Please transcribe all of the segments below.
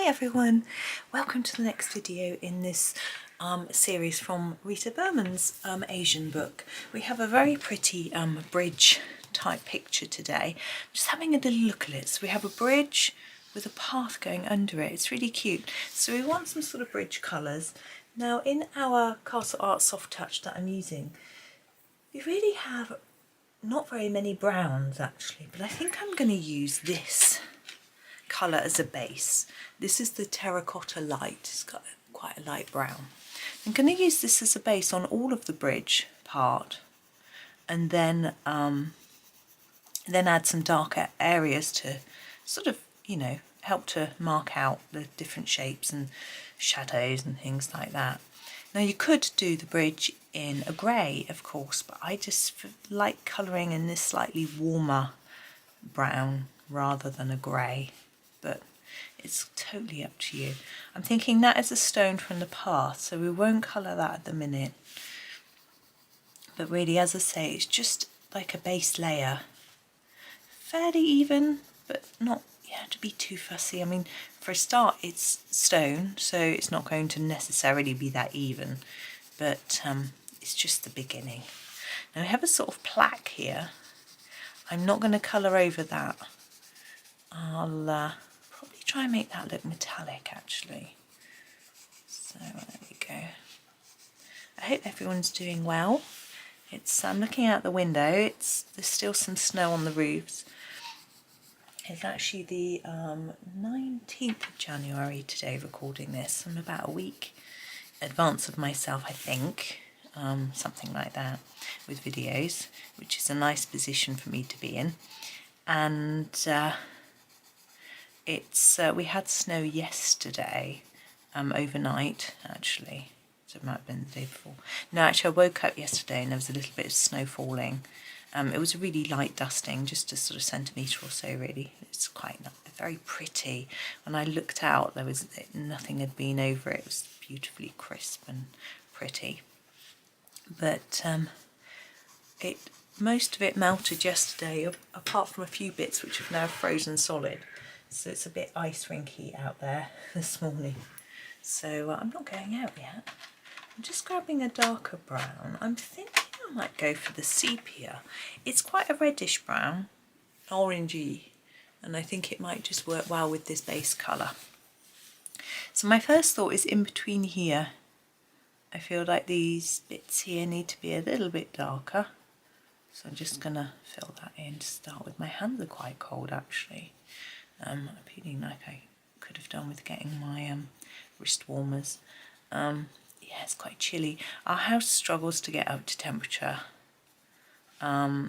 everyone, welcome to the next video in this series from Rita Berman's Asian book. We have a very pretty bridge type picture today. Just having a little look at it. So we have a bridge with a path going under it. It's really cute. So we want some sort of bridge colours. Now in our Castle Art Soft Touch that I'm using, we really have not very many browns actually, but I think I'm going to use this colour as a base. This is the Terracotta Light. It's got quite a light brown. I'm going to use this as a base on all of the bridge part, and then add some darker areas to sort of, you know, help to mark out the different shapes and shadows and things like that. Now you could do the bridge in a grey, of course, but I just like colouring in this slightly warmer brown rather than a grey. But it's totally up to you. I'm thinking that is a stone from the path, so we won't colour that at the minute. But really, as I say, it's just like a base layer. Fairly even, but not to be too fussy. I mean, for a start, it's stone, so it's not going to necessarily be that even. But it's just the beginning. Now we have a sort of plaque here. I'm not going to colour over that. I'll probably try and make that look metallic actually. So there we go. I hope everyone's doing well. I'm looking out the window. There's still some snow on the roofs. It's actually the 19th of January today recording this. I'm about a week in advance of myself, I think. Something like that with videos, which is a nice position for me to be in. And we had snow yesterday, overnight actually, so it might have been the day before. No, actually I woke up yesterday and there was a little bit of snow falling. It was a really light dusting, just a sort of centimetre or so really. It's quite very pretty. When I looked out, nothing had been over it. It was beautifully crisp and pretty. But most of it melted yesterday, apart from a few bits which have now frozen solid. So it's a bit ice rinky out there this morning. So I'm not going out yet. I'm just grabbing a darker brown. I'm thinking I might go for the sepia. It's quite a reddish brown, orangey, and I think it might just work well with this base colour. So my first thought is in between here. I feel like these bits here need to be a little bit darker. So I'm just going to fill that in to start with. My hands are quite cold actually. I'm feeling like I could have done with getting my wrist warmers. Yeah, it's quite chilly. Our house struggles to get up to temperature. I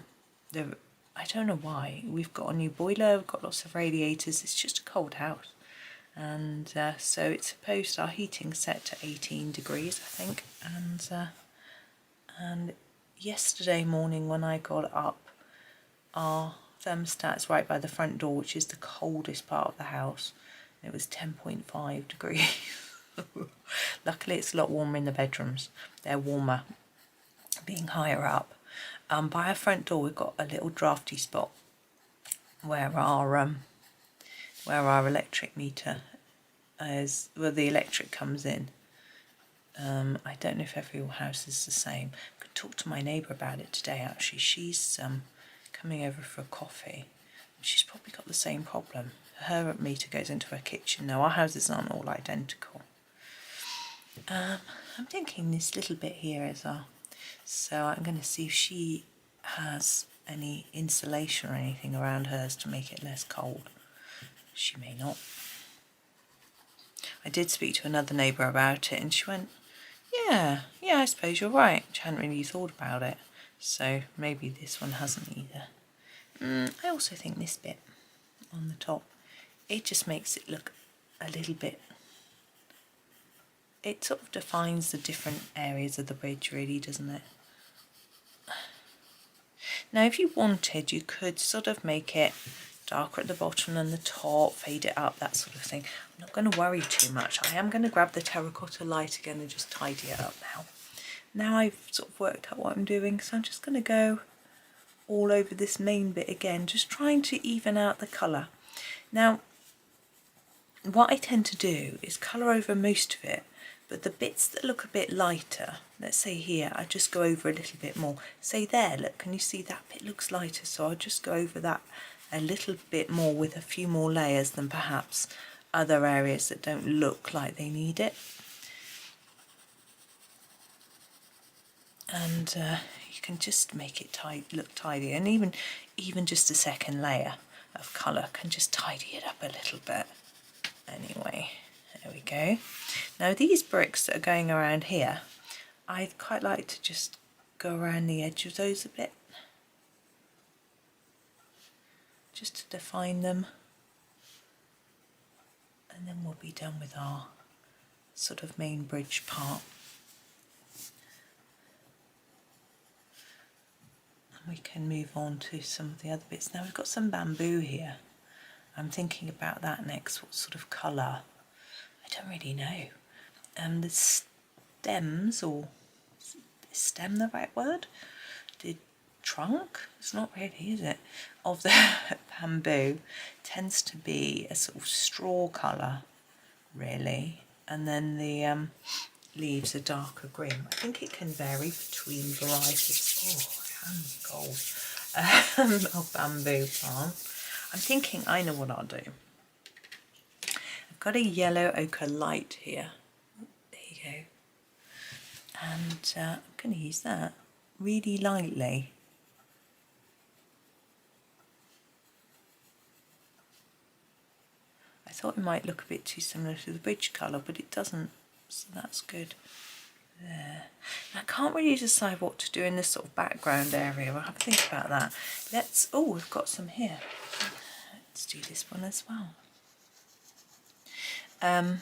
don't know why. We've got a new boiler, we've got lots of radiators. It's just a cold house. And so it's supposed, our heating's set to 18 degrees, I think. And yesterday morning when I got up, our thermostat's right by the front door, which is the coldest part of the house. It was 10.5 degrees. Luckily it's a lot warmer in the bedrooms. They're warmer being higher up. By our front door we've got a little drafty spot where our electric meter is, well, the electric comes in. I don't know if every house is the same. I could talk to my neighbour about it today actually. She's coming over for a coffee. She's probably got the same problem. Her meter goes into her kitchen. Now our houses aren't all identical. I'm thinking this little bit here is so I'm going to see if she has any insulation or anything around hers to make it less cold. She may not. I did speak to another neighbour about it and she went, yeah, I suppose you're right. She hadn't really thought about it. So maybe this one hasn't either. I also think this bit on the top, it just makes it look a little bit, it sort of defines the different areas of the bridge really, doesn't it? Now if you wanted, you could sort of make it darker at the bottom than the top, fade it up, that sort of thing. I'm not going to worry too much. I am going to grab the Terracotta Light again and just tidy it up now. Now I've sort of worked out what I'm doing, so I'm just going to go all over this main bit again, just trying to even out the colour. Now what I tend to do is colour over most of it, but the bits that look a bit lighter, let's say here, I just go over a little bit more. Say there, look, can you see that bit looks lighter? So I'll just go over that a little bit more with a few more layers than perhaps other areas that don't look like they need it. And you can just make it look tidy, and even just a second layer of colour can just tidy it up a little bit. Anyway, there we go. Now these bricks that are going around here, I'd quite like to just go around the edge of those a bit, just to define them, and then we'll be done with our sort of main bridge part. And we can move on to some of the other bits. Now we've got some bamboo here. I'm thinking about that next. What sort of colour? I don't really know. The stems, or is stem the right word? The trunk? It's not really, is it? Of the bamboo tends to be a sort of straw colour, really. And then the leaves are darker green. I think it can vary between varieties. Oh, hands cold. Of bamboo plant. I'm thinking I know what I'll do. I've got a yellow ochre light here. There you go. And I'm going to use that really lightly. I thought it might look a bit too similar to the bridge colour, but it doesn't, so that's good. There. And I can't really decide what to do in this sort of background area. I'll have to think about that. Oh, we've got some here. Let's do this one as well. I'm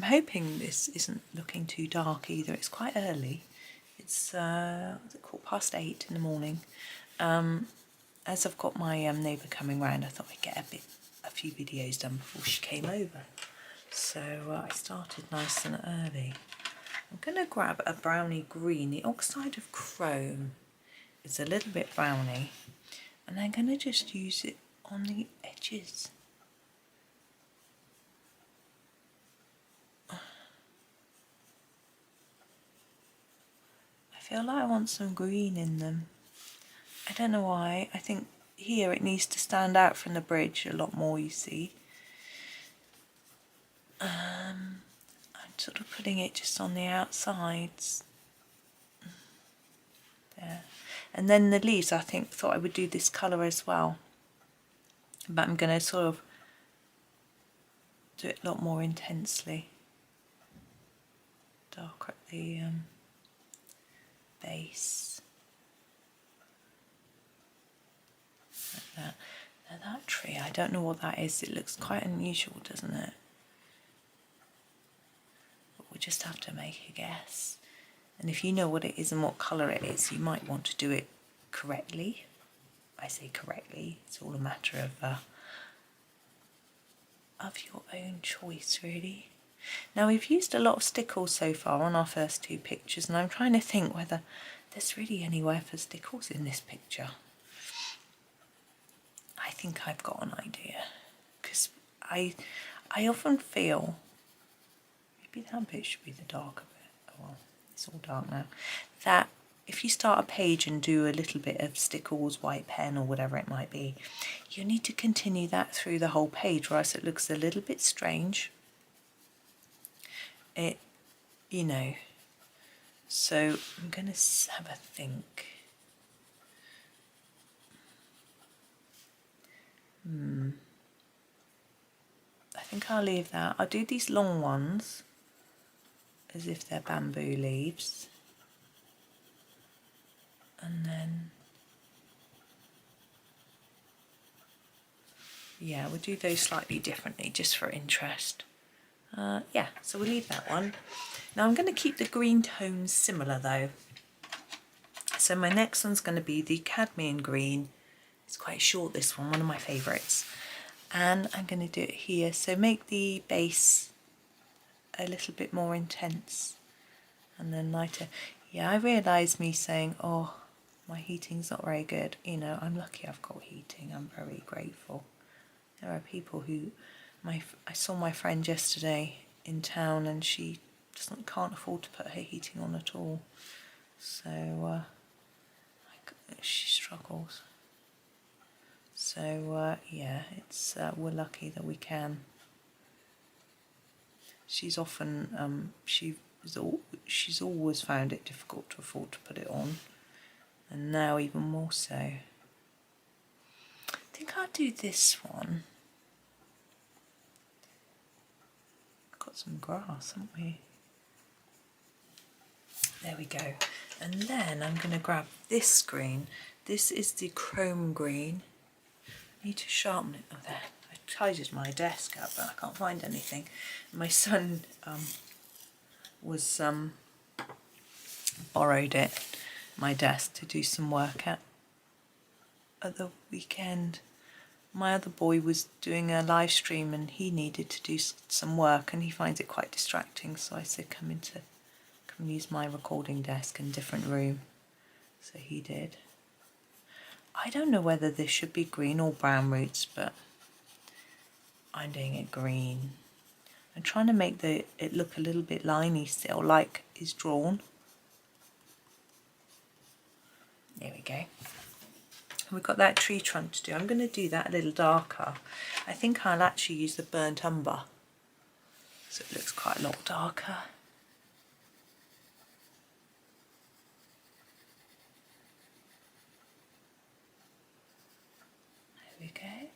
hoping this isn't looking too dark either. It's quite early. It's what's it called? Past 8 in the morning. As I've got my neighbour coming round, I thought I'd get a few videos done before she came over. So I started nice and early. I'm going to grab a brownie green. The oxide of chrome is a little bit browny, and I'm going to just use it on the edges. I feel like I want some green in them. I don't know why. I think here it needs to stand out from the bridge a lot more, you see. I'm sort of putting it just on the outsides. There. And then the leaves, I thought I would do this colour as well. But I'm going to sort of do it a lot more intensely. Darker at the base. Like that. Now that tree, I don't know what that is. It looks quite unusual, doesn't it? But we'll just have to make a guess. And if you know what it is and what colour it is, you might want to do it correctly. I say correctly, it's all a matter of your own choice, really. Now we've used a lot of stickles so far on our first 2 pictures, and I'm trying to think whether there's really anywhere for stickles in this picture. I think I've got an idea, because I often feel, maybe that bit should be the darker bit. Oh well, it's all dark now. That if you start a page and do a little bit of stickles, white pen or whatever it might be, you need to continue that through the whole page, or else it looks a little bit strange. You know, so I'm going to have a think. I think I'll leave that. I'll do these long ones as if they're bamboo leaves. And then, yeah, we'll do those slightly differently just for interest. Yeah, so we'll leave that one. Now I'm going to keep the green tones similar though. So my next one's going to be the cadmium green. It's quite short, this one of my favourites. And I'm going to do it here. So make the base a little bit more intense and then lighter. Yeah, I realise me saying, oh, my heating's not very good. You know, I'm lucky I've got heating. I'm very grateful. There are people who, I saw my friend yesterday in town, and she can't afford to put her heating on at all. So she struggles. So yeah, it's we're lucky that we can. She's often she's always found it difficult to afford to put it on, and now even more so. I think I'll do this one. Got some grass, haven't we? There we go. And then I'm going to grab this green. This is the chrome green. I need to sharpen it. Oh, there. I tidied my desk up, but I can't find anything. My son borrowed it, my desk, to do some work at the weekend. My other boy was doing a live stream and he needed to do some work, and he finds it quite distracting, so I said come use my recording desk in a different room. So he did. I don't know whether this should be green or brown roots, but I'm doing it green. I'm trying to make it look a little bit liney still, like is drawn. There we go. We've got that tree trunk to do. I'm going to do that a little darker. I think I'll actually use the burnt umber, so it looks quite a lot darker. There we go.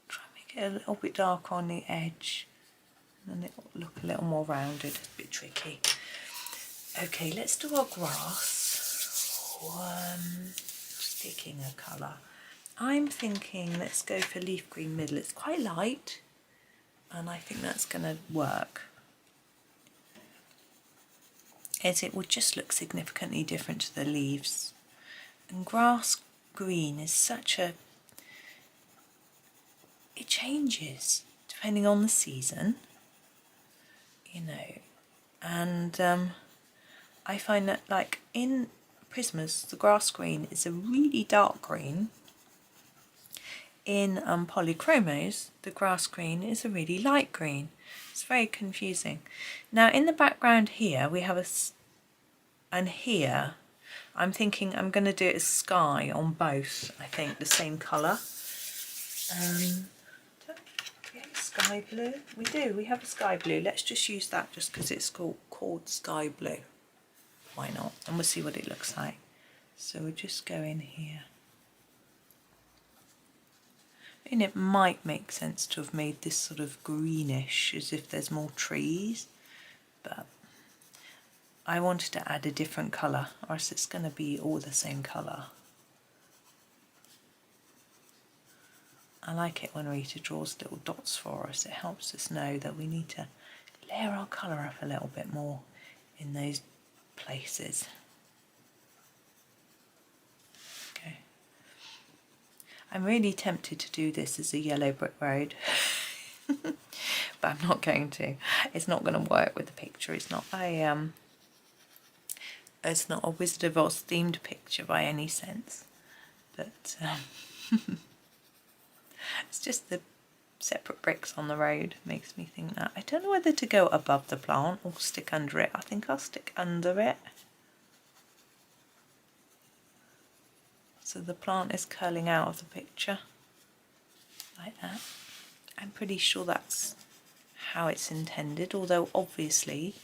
Try and make it a little bit darker on the edge, and then it will look a little more rounded. It's a bit tricky. Okay, let's do our grass. Picking a colour. I'm thinking let's go for leaf green middle. It's quite light and I think that's going to work, as it would just look significantly different to the leaves. And grass green is it changes depending on the season, you know, and I find that, like in Prismas, the grass green is a really dark green. In polychromos, the grass green is a really light green. It's very confusing. Now in the background here we have and here I'm thinking I'm going to do it as sky on both, I think the same colour. Don't we have a sky blue? We do, we have a sky blue. Let's just use that just because it's called sky blue. Why not? And we'll see what it looks like. So we'll just go in here. And it might make sense to have made this sort of greenish, as if there's more trees, but I wanted to add a different colour, or else it's going to be all the same colour. I like it when Rita draws little dots for us. It helps us know that we need to layer our colour up a little bit more in those places. Okay. I'm really tempted to do this as a yellow brick road, but I'm not going to. It's not going to work with the picture. It's not a Wizard of Oz themed picture by any sense, but it's just the separate bricks on the road makes me think that. I don't know whether to go above the plant or stick under it. I think I'll stick under it. So the plant is curling out of the picture like that. I'm pretty sure that's how it's intended, although obviously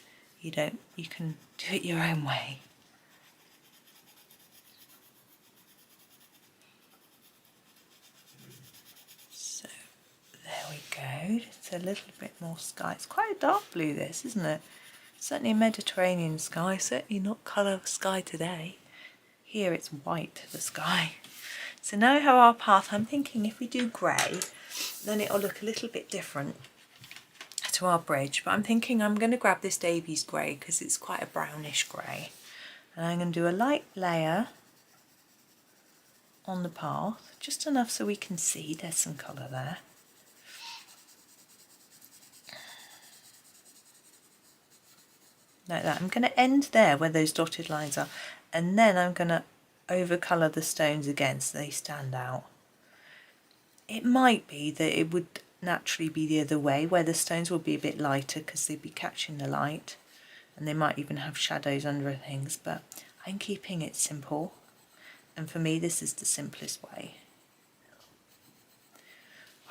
you can do it your own way. There we go, it's a little bit more sky. It's quite a dark blue this, isn't it? Certainly a Mediterranean sky, certainly not colour sky today. Here it's white, the sky. So now we have our path. I'm thinking if we do grey, then it'll look a little bit different to our bridge. But I'm thinking I'm going to grab this Davys grey because it's quite a brownish grey. And I'm going to do a light layer on the path, just enough so we can see there's some colour there. Like that. I'm going to end there where those dotted lines are, and then I'm going to overcolour the stones again so they stand out. It might be that it would naturally be the other way, where the stones would be a bit lighter because they'd be catching the light, and they might even have shadows under things, but I'm keeping it simple, and for me this is the simplest way.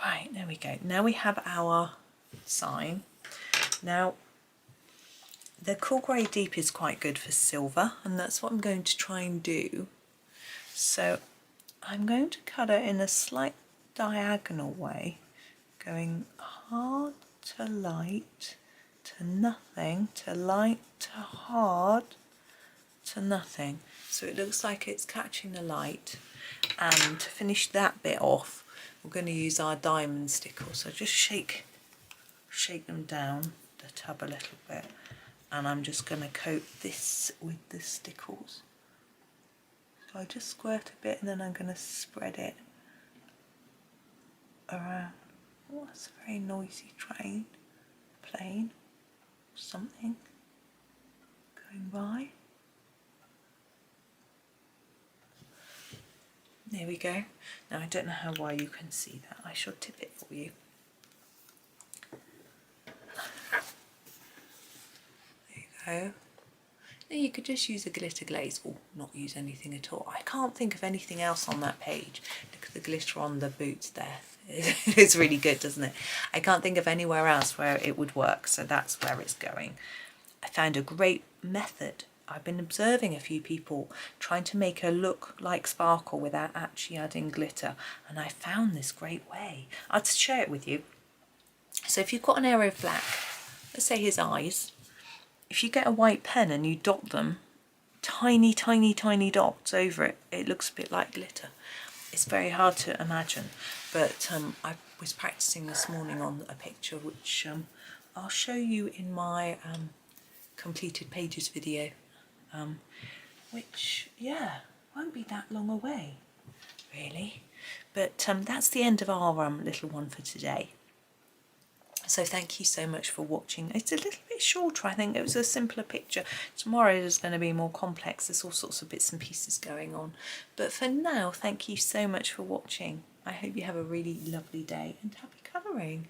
Right, there we go. Now we have our sign. Now the cool grey deep is quite good for silver, and that's what I'm going to try and do. So I'm going to cut it in a slight diagonal way, going hard to light to nothing, to light to hard to nothing. So it looks like it's catching the light, and to finish that bit off we're going to use our diamond stickle. So just shake them down the tub a little bit, and I'm just going to coat this with the stickles. So I just squirt a bit and then I'm going to spread it around. Oh, that's a very noisy plane, something going by. There we go. Now I don't know how well you can see that. I shall tip it for you. There you go. Now you could just use a glitter glaze, or not use anything at all. I can't think of anything else on that page. Look at the glitter on the boots there. It's really good, doesn't it? I can't think of anywhere else where it would work, so that's where it's going. I found a great method. I've been observing a few people trying to make her look like sparkle without actually adding glitter, and I found this great way. I'll share it with you. So if you've got an area of black, let's say his eyes, if you get a white pen and you dot them, tiny, tiny, tiny dots over it, it looks a bit like glitter. It's very hard to imagine, but I was practicing this morning on a picture which I'll show you in my completed pages video, which, yeah, won't be that long away, really. But that's the end of our little one for today. So thank you so much for watching. It's a little bit shorter, I think. It was a simpler picture. Tomorrow is going to be more complex. There's all sorts of bits and pieces going on. But for now, thank you so much for watching. I hope you have a really lovely day and happy colouring.